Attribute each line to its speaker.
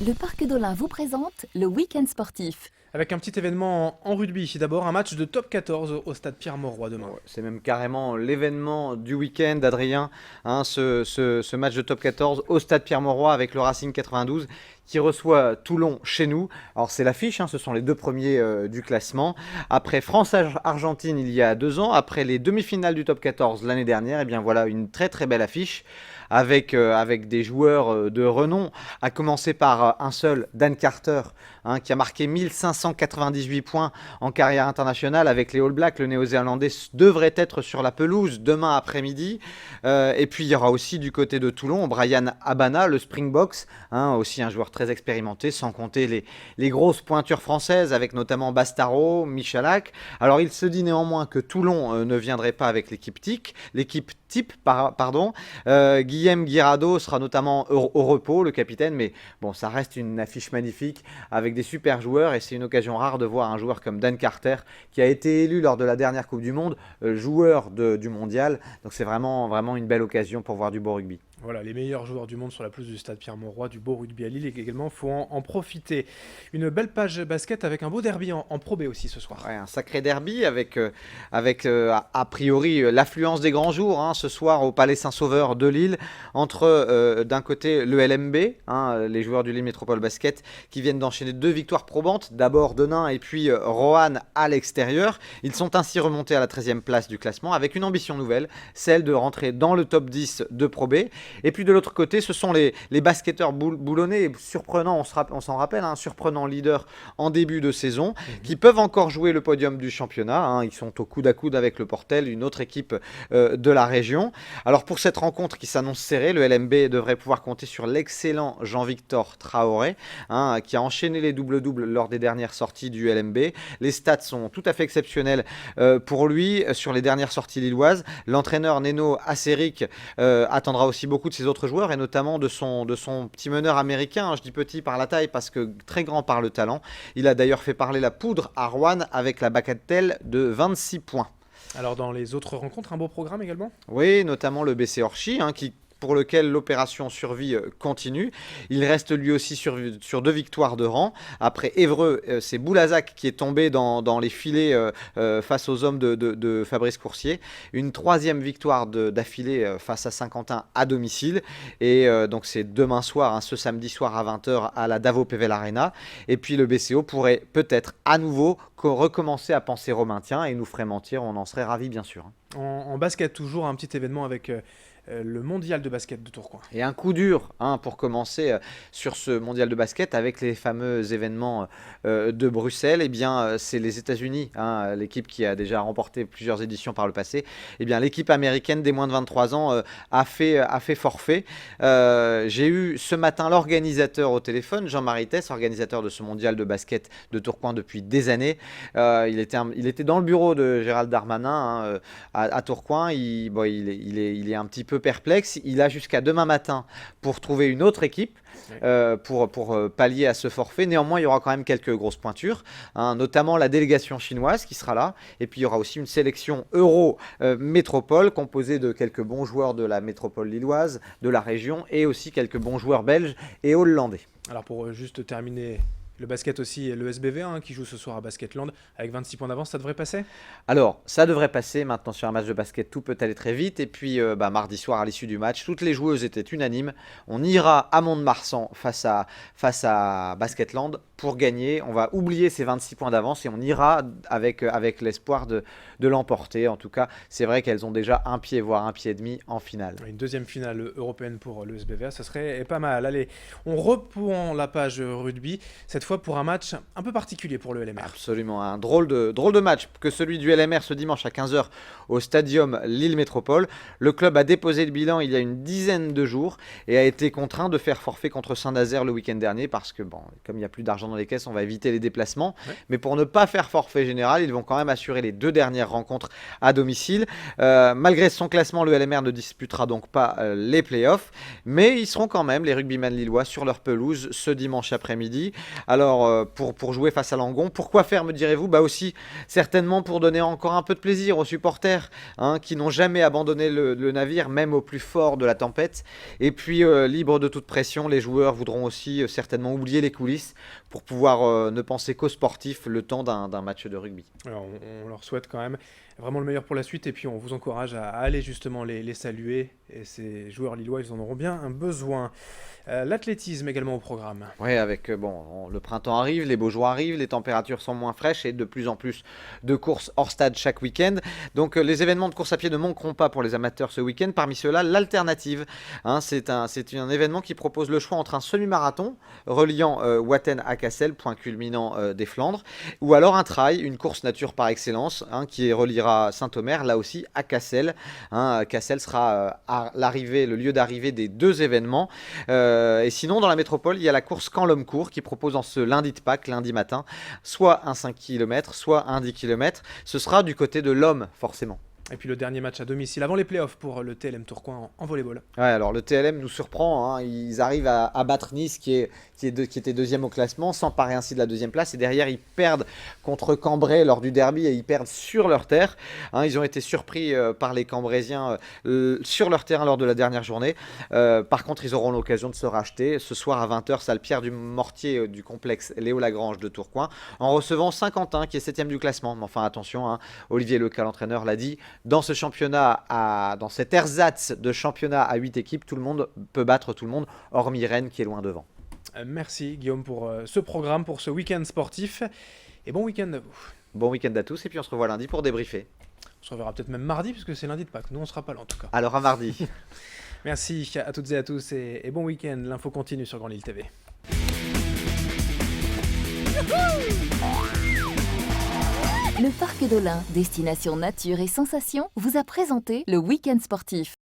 Speaker 1: Le Parc d'Olin vous présente le week-end sportif.
Speaker 2: Avec un petit événement en rugby. D'abord, un match de top 14 au stade Pierre-Mauroy demain.
Speaker 3: Ouais, c'est même carrément l'événement du week-end, Adrien. Ce match de top 14 au stade Pierre-Mauroy avec le Racing 92 qui reçoit Toulon chez nous. Alors c'est l'affiche, ce sont les deux premiers du classement. Après France-Argentine il y a 2 ans, après les demi-finales du top 14 l'année dernière, et bien voilà une très très belle affiche avec des joueurs de renom, à commencer par un seul, Dan Carter, qui a marqué 1598 points en carrière internationale avec les All Blacks. Le Néo-Zélandais devrait être sur la pelouse demain après-midi. Et puis il y aura aussi du côté de Toulon, Brian Habana, le Springboks, aussi un joueur très expérimenté, sans compter les grosses pointures françaises avec notamment Bastaro, Michalak. Alors il se dit néanmoins que Toulon ne viendrait pas avec l'équipe type. Guillaume Guirado sera notamment au repos, le capitaine, mais bon, ça reste une affiche magnifique avec des super joueurs et c'est une occasion rare de voir un joueur comme Dan Carter qui a été élu lors de la dernière Coupe du Monde joueur du mondial. Donc c'est vraiment, vraiment une belle occasion pour voir du beau rugby.
Speaker 2: Voilà, les meilleurs joueurs du monde sur la pelouse du stade Pierre-Mauroy, du beau rugby à Lille également, il faut en profiter. Une belle page basket avec un beau derby en Pro B aussi ce soir.
Speaker 3: Ouais, un sacré derby avec a priori l'affluence des grands jours ce soir au Palais Saint-Sauveur de Lille entre d'un côté le LMB, les joueurs du Lille Métropole Basket qui viennent d'enchaîner 2 victoires probantes, d'abord Denain et puis Roanne à l'extérieur. Ils sont ainsi remontés à la 13e place du classement avec une ambition nouvelle, celle de rentrer dans le top 10 de Pro B. Et puis de l'autre côté, ce sont les basketteurs boulonnais, surprenants, on s'en rappelle, surprenants leaders en début de saison, qui peuvent encore jouer le podium du championnat. Ils sont au coude à coude avec le Portel, une autre équipe de la région. Alors pour cette rencontre qui s'annonce serrée, le LMB devrait pouvoir compter sur l'excellent Jean-Victor Traoré, qui a enchaîné les doubles-doubles lors des dernières sorties du LMB. Les stats sont tout à fait exceptionnels pour lui sur les dernières sorties lilloises. L'entraîneur Neno Aceric attendra aussi beaucoup de ses autres joueurs et notamment de son petit meneur américain. Je dis petit par la taille parce que très grand par le talent. Il a d'ailleurs fait parler la poudre à Rouen avec la bagatelle de 26 points.
Speaker 2: Alors dans les autres rencontres, un beau programme également ?
Speaker 3: Oui, notamment le BC Orchy pour lequel l'opération survie continue. Il reste lui aussi sur 2 victoires de rang. Après Évreux, c'est Boulazac qui est tombé dans les filets face aux hommes de Fabrice Coursier. Une 3e victoire d'affilée face à Saint-Quentin à domicile. Et donc c'est demain soir, ce samedi soir à 20h à la Davo Pével Arena. Et puis le BCO pourrait peut-être à nouveau recommencer à penser au maintien et nous ferait mentir, on en serait ravis bien sûr.
Speaker 2: En basket toujours, un petit événement avec le mondial de basket de Tourcoing.
Speaker 3: Et un coup dur pour commencer sur ce mondial de basket avec les fameux événements de Bruxelles. Eh bien, c'est les États-Unis, l'équipe qui a déjà remporté plusieurs éditions par le passé. Eh bien, l'équipe américaine des moins de 23 ans a fait forfait. J'ai eu ce matin l'organisateur au téléphone, Jean-Marie Tess, organisateur de ce mondial de basket de Tourcoing depuis des années. Il était dans le bureau de Gérald Darmanin à Tourcoing. Il est un petit peu perplexe. Il a jusqu'à demain matin pour trouver une autre équipe pour pallier à ce forfait. Néanmoins, il y aura quand même quelques grosses pointures, notamment la délégation chinoise qui sera là. Et puis, il y aura aussi une sélection Euro Métropole composée de quelques bons joueurs de la métropole lilloise, de la région et aussi quelques bons joueurs belges et hollandais.
Speaker 2: Alors, pour juste terminer le basket aussi, le SBV qui joue ce soir à Basketland avec 26 points d'avance, ça devrait passer ?
Speaker 3: Alors, ça devrait passer. Maintenant, sur un match de basket, tout peut aller très vite. Et puis, mardi soir, à l'issue du match, toutes les joueuses étaient unanimes. On ira à Mont-de-Marsan face à Basketland pour gagner. On va oublier ces 26 points d'avance et on ira avec l'espoir de l'emporter. En tout cas, c'est vrai qu'elles ont déjà un pied, voire un pied et demi en finale.
Speaker 2: Une 2e finale européenne pour le SBVA, ça serait pas mal. Allez, on reprend la page rugby. Cette fois pour un match un peu particulier pour le LMR.
Speaker 3: Absolument, un drôle de match que celui du LMR ce dimanche à 15h au Stadium Lille Métropole. Le club a déposé le bilan il y a une dizaine de jours et a été contraint de faire forfait contre Saint-Nazaire le week-end dernier parce que comme il n'y a plus d'argent l'argent dans les caisses, on va éviter les déplacements.
Speaker 2: Ouais.
Speaker 3: Mais pour ne pas faire forfait général, ils vont quand même assurer les 2 dernières rencontres à domicile. Malgré son classement, le LMR ne disputera donc pas les playoffs, mais ils seront quand même, les rugbyman lillois, sur leur pelouse ce dimanche après-midi. Alors, pour jouer face à Langon, pourquoi faire, me direz-vous? Bah aussi, certainement pour donner encore un peu de plaisir aux supporters, hein, qui n'ont jamais abandonné le navire, même au plus fort de la tempête. Et puis, libre de toute pression, les joueurs voudront aussi certainement oublier les coulisses pour pouvoir ne penser qu'aux sportifs le temps d'un match de rugby.
Speaker 2: Alors, on leur souhaite quand même vraiment le meilleur pour la suite et puis on vous encourage à aller justement les saluer et ces joueurs lillois, ils en auront bien un besoin. L'athlétisme également au programme.
Speaker 3: Ouais, avec le printemps arrive, les beaux jours arrivent, les températures sont moins fraîches et de plus en plus de courses hors stade chaque week-end. Donc les événements de course à pied ne manqueront pas pour les amateurs ce week-end. Parmi ceux-là, l'alternative. Hein, c'est un événement qui propose le choix entre un semi-marathon reliant Watten à Cassel, point culminant des Flandres, ou alors un trail, une course nature par excellence, hein, qui reliera Saint-Omer, là aussi à Cassel. Hein, Cassel sera le lieu d'arrivée des 2 événements. Et sinon, dans la métropole, il y a la course Quand l'homme court qui propose en ce lundi de Pâques, lundi matin, soit un 5 km, soit un 10 km. Ce sera du côté de l'homme, forcément.
Speaker 2: Et puis le dernier match à domicile avant les playoffs pour le TLM Tourcoing en volleyball.
Speaker 3: Ouais, alors le TLM nous surprend, hein. Ils arrivent à battre Nice qui était deuxième au classement, s'emparer ainsi de la 2e place, et derrière ils perdent contre Cambrai lors du derby et ils perdent sur leur terre. Hein, ils ont été surpris par les Cambrésiens sur leur terrain lors de la dernière journée. Par contre, ils auront l'occasion de se racheter ce soir à 20h, salle Pierre du Mortier du complexe Léo Lagrange de Tourcoing, en recevant Saint-Quentin qui est 7e du classement. Mais enfin attention, hein, Olivier Leca, l'entraîneur, l'a dit, dans ce championnat, dans cet ersatz de championnat à 8 équipes, tout le monde peut battre tout le monde, hormis Rennes qui est loin devant.
Speaker 2: Merci Guillaume pour ce programme, pour ce week-end sportif. Et bon week-end à vous.
Speaker 3: Bon week-end à tous et puis on se revoit lundi pour débriefer.
Speaker 2: On se reverra peut-être même mardi puisque c'est lundi de Pâques. Nous on sera pas là en tout cas.
Speaker 3: Alors à mardi.
Speaker 2: Merci à toutes et à tous et bon week-end. L'info continue sur Grand Lille TV.
Speaker 1: Le Parc d'Olin, destination nature et sensations, vous a présenté le week-end sportif.